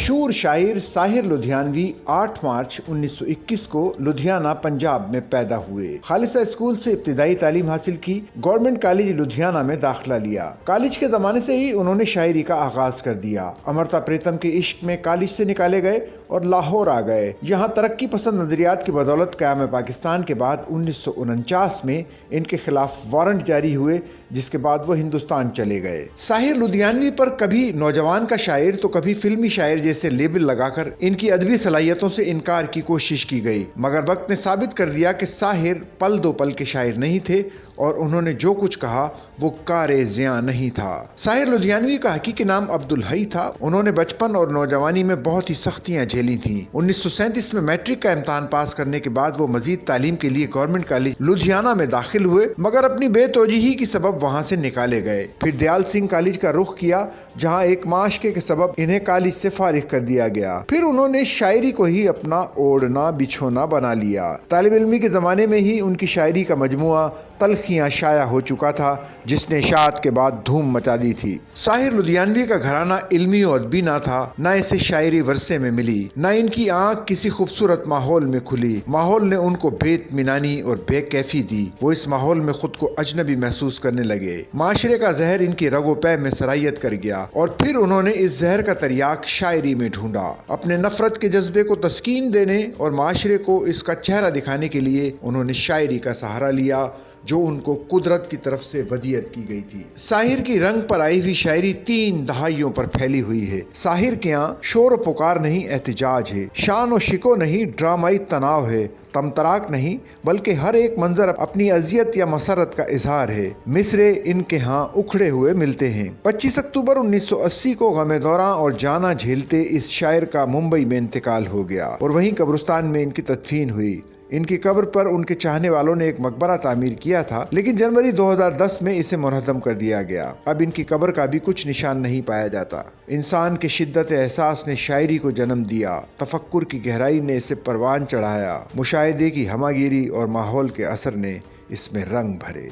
مشہور شاعر ساحر لدھیانوی 8 مارچ 1921 کو لدھیانہ پنجاب میں پیدا ہوئے۔ خالصہ اسکول سے ابتدائی تعلیم حاصل کی، گورنمنٹ کالج لدھیانہ میں داخلہ لیا۔ کالج کے زمانے سے ہی انہوں نے شاعری کا آغاز کر دیا۔ امرتا پریتم کے عشق میں کالج سے نکالے گئے اور لاہور آ گئے۔ یہاں ترقی پسند نظریات کی بدولت قیام پاکستان کے بعد 1949 میں ان کے خلاف وارنٹ جاری ہوئے، جس کے بعد وہ ہندوستان چلے گئے۔ ساحر لدھیانوی پر کبھی نوجوان کا شاعر تو کبھی فلمی شاعر جیسے لیبل لگا کر ان کی ادبی صلاحیتوں سے انکار کی کوشش کی گئی، مگر وقت نے ثابت کر دیا کہ ساحر پل دو پل کے شاعر نہیں تھے اور انہوں نے جو کچھ کہا وہ کار زیاں نہیں تھا۔ ساحر لدھیانوی کا حقیقی نام عبدالحی تھا۔ انہوں نے بچپن اور نوجوانی میں بہت ہی سختیاں جھیلی تھیں۔ 1937 میں میٹرک کا امتحان پاس کرنے کے بعد وہ مزید تعلیم کے لیے گورنمنٹ کالج لدھیانہ میں داخل ہوئے، مگر اپنی بے توجہی کی سبب وہاں سے نکالے گئے۔ پھر دیال سنگھ کالج کا رخ کیا، جہاں ایک معاشقے کے سبب انہیں کالج سے فارغ کر دیا گیا۔ پھر انہوں نے شاعری کو ہی اپنا اوڑھنا بچھونا بنا لیا۔ طالب علمی کے زمانے میں ہی ان کی شاعری کا مجموعہ تلخیاں شائع ہو چکا تھا، جس نے اشاعت کے بعد دھوم مچا دی تھی۔ ساحر لدھیانوی کا گھرانہ علمی و ادبی نہ تھا، نہ اسے شاعری ورثے میں ملی، نہ ان کی آنکھ کسی خوبصورت ماحول میں کھلی۔ ماحول نے ان کو بے اطمینانی اور بے کیفی دی۔ وہ اس ماحول میں خود کو اجنبی محسوس کرنے لگے۔ معاشرے کا زہر ان کی رگ و پے میں سرایت کر گیا اور پھر انہوں نے اس زہر کا تریاق شاعری میں ڈھونڈا۔ اپنے نفرت کے جذبے کو تسکین دینے اور معاشرے کو اس کا چہرہ دکھانے کے لیے انہوں نے شاعری کا سہارا لیا، جو ان کو قدرت کی طرف سے ودیعت کی گئی تھی۔ ساحر کی رنگ پر آئی ہوئی شاعری 3 دہائیوں پر پھیلی ہوئی ہے۔ ساحر کے یہاں شور و پکار نہیں، احتجاج ہے۔ شان و شکو نہیں، ڈرامائی تناؤ ہے۔ تمطراق نہیں، بلکہ ہر ایک منظر اپنی اذیت یا مسرت کا اظہار ہے۔ مصرے ان کے ہاں اکھڑے ہوئے ملتے ہیں۔ 25 اکتوبر 1980 کو غم دوراں اور جانا جھیلتے اس شاعر کا ممبئی میں انتقال ہو گیا اور وہیں قبرستان میں ان کی تدفین ہوئی۔ ان کی قبر پر ان کے چاہنے والوں نے ایک مقبرہ تعمیر کیا تھا، لیکن جنوری 2010 میں اسے منہدم کر دیا گیا۔ اب ان کی قبر کا بھی کچھ نشان نہیں پایا جاتا۔ انسان کے شدت احساس نے شاعری کو جنم دیا، تفکر کی گہرائی نے اسے پروان چڑھایا، مشاہدے کی ہمہ گیری اور ماحول کے اثر نے اس میں رنگ بھرے۔